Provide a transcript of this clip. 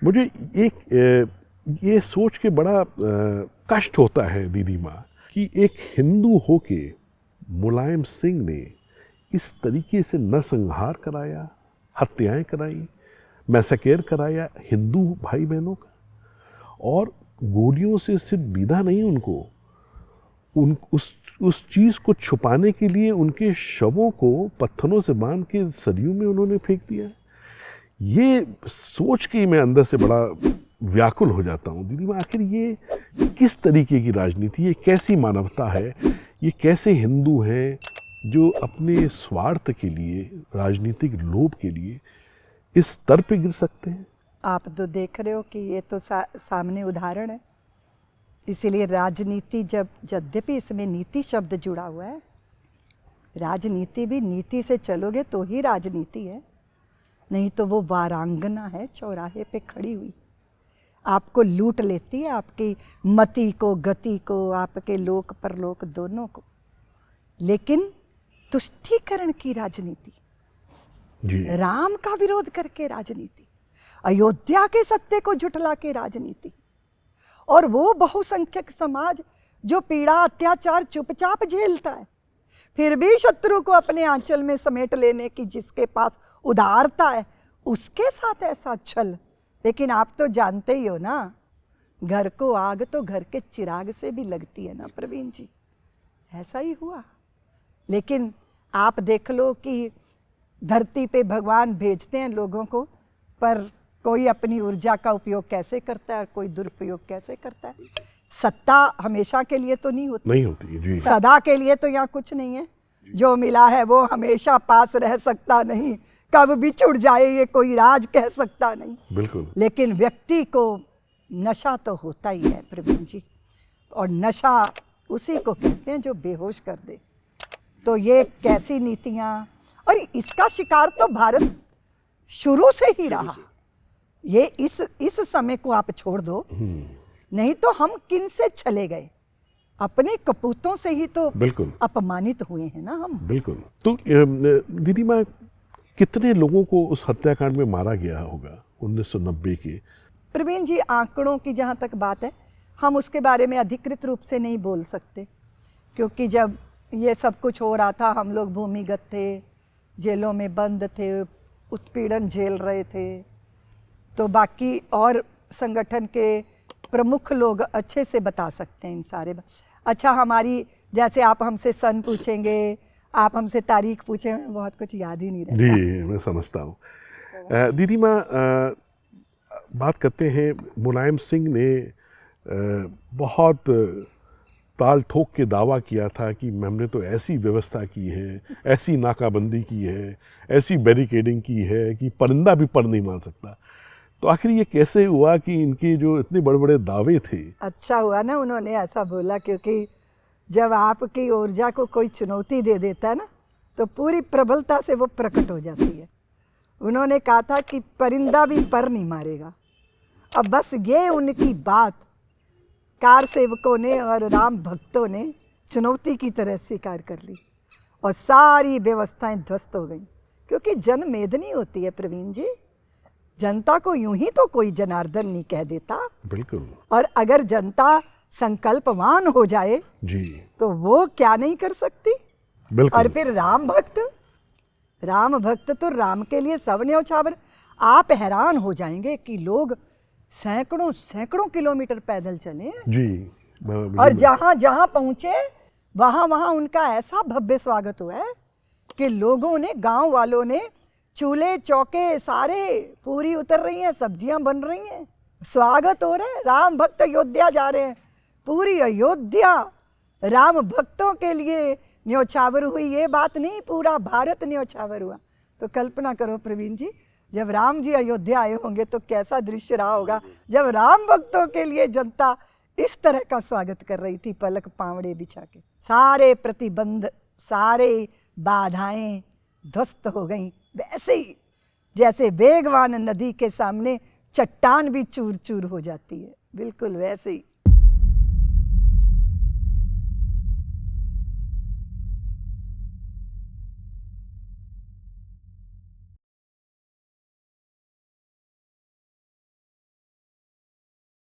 मुझे ये सोच के बड़ा कष्ट होता है दीदी माँ कि एक हिंदू होके मुलायम सिंह ने इस तरीके से नरसंहार कराया, हत्याएं कराई, मैसेकेर कराया हिंदू भाई बहनों का, और गोलियों से सिर्फ बीधा नहीं उनको, उस चीज़ को छुपाने के लिए उनके शवों को पत्थरों से बांध के सरयू में उन्होंने फेंक दिया। ये सोच के मैं अंदर से बड़ा व्याकुल हो जाता हूँ दीदी। आखिर ये किस तरीके की राजनीति, ये कैसी मानवता है, ये कैसे हिंदू हैं जो अपने स्वार्थ के लिए, राजनीतिक लोभ के लिए इस स्तर पे गिर सकते हैं। आप तो देख रहे हो कि ये तो सामने उदाहरण है। इसीलिए राजनीति, जब यद्यपि इसमें नीति शब्द जुड़ा हुआ है, राजनीति भी नीति से चलोगे तो ही राजनीति है, नहीं तो वो वारांगना है चौराहे पे खड़ी हुई, आपको लूट लेती है, आपकी मति को, गति को, आपके लोक परलोक दोनों को। लेकिन तुष्टीकरण की राजनीति, राम का विरोध करके राजनीति, अयोध्या के सत्य को झुठला के राजनीति, और वो बहुसंख्यक समाज जो पीड़ा अत्याचार चुपचाप झेलता है, फिर भी शत्रु को अपने आंचल में समेट लेने की जिसके पास उदारता है, उसके साथ ऐसा छल। लेकिन आप तो जानते ही हो ना, घर को आग तो घर के चिराग से भी लगती है ना प्रवीण जी, ऐसा ही हुआ। लेकिन आप देख लो कि धरती पे भगवान भेजते हैं लोगों को, पर कोई अपनी ऊर्जा का उपयोग कैसे करता है और कोई दुरुपयोग कैसे करता है। सत्ता हमेशा के लिए तो नहीं होती जी। सदा के लिए तो यहाँ कुछ नहीं है, जो मिला है वो हमेशा पास रह सकता नहीं, कब भी छुट जाए ये कोई राज कह सकता नहीं। बिल्कुल। लेकिन व्यक्ति को नशा तो होता ही है प्रवीण जी, और नशा उसी को कहते हैं जो बेहोश कर दे। तो ये कैसी नीतियाँ, और इसका शिकार तो भारत शुरू से ही रहा। ये इस समय को आप छोड़ दो, नहीं तो हम किन से चले गए, अपने कपूतों से ही तो बिल्कुल अपमानित हुए हैं ना हम। बिल्कुल। तो दीदी माँ, कितने लोगों को उस हत्याकांड में मारा गया होगा 1990 के? प्रवीण जी, आंकड़ों की जहाँ तक बात है, हम उसके बारे में अधिकृत रूप से नहीं बोल सकते, क्योंकि जब ये सब कुछ हो रहा था हम लोग भूमिगत थे, जेलों में बंद थे, उत्पीड़न झेल रहे थे। तो बाकी और संगठन के प्रमुख लोग अच्छे से बता सकते हैं इन सारे। अच्छा, हमारी जैसे आप हमसे सन पूछेंगे, आप हमसे तारीख पूछेंगे, बहुत कुछ याद ही नहीं रहता। जी, मैं समझता हूँ। दीदी माँ, बात करते हैं, मुलायम सिंह ने बहुत ताल ठोक के दावा किया था कि हमने तो ऐसी व्यवस्था की है, ऐसी नाकाबंदी की है, ऐसी बैरिकेडिंग की है कि परिंदा भी पर नहीं मान सकता। तो आखिर ये कैसे हुआ कि इनके जो इतने बड़े बड़े दावे थे? अच्छा हुआ ना उन्होंने ऐसा बोला, क्योंकि जब आपकी ऊर्जा को कोई चुनौती दे देता है ना, तो पूरी प्रबलता से वो प्रकट हो जाती है। उन्होंने कहा था कि परिंदा भी पर नहीं मारेगा। अब बस ये उनकी बात कार सेवकों ने और राम भक्तों ने चुनौती की तरह स्वीकार कर ली, और सारी व्यवस्थाएं ध्वस्त हो गई। क्योंकि जनमेदनी होती है प्रवीण जी, जनता को यूं ही तो कोई जनार्दन नहीं कह देता। बिल्कुल। और अगर जनता संकल्पवान हो जाए जी, तो वो क्या नहीं कर सकती। बिल्कुल। और फिर राम भक्त तो राम के लिए सब न्यौछावर। आप हैरान हो जाएंगे कि लोग सैकड़ों किलोमीटर पैदल चले जी, और जहां जहां पहुंचे वहां उनका ऐसा भव्य स्वागत हुआ है कि लोगों ने, गांव वालों ने, चूल्हे चौके सारे, पूरी उतर रही हैं, सब्जियां बन रही हैं, स्वागत हो रहा है। राम भक्त अयोध्या जा रहे हैं, पूरी अयोध्या राम भक्तों के लिए न्यौछावर हुई। ये बात नहीं, पूरा भारत न्यौछावर हुआ। तो कल्पना करो प्रवीण जी, जब राम जी अयोध्या आए होंगे तो कैसा दृश्य रहा होगा, जब राम भक्तों के लिए जनता इस तरह का स्वागत कर रही थी, पलक पावड़े बिछा के। सारे प्रतिबंध, सारे बाधाएं ध्वस्त हो गई, वैसे ही जैसे वेगवान नदी के सामने चट्टान भी चूर चूर हो जाती है, बिल्कुल वैसे ही।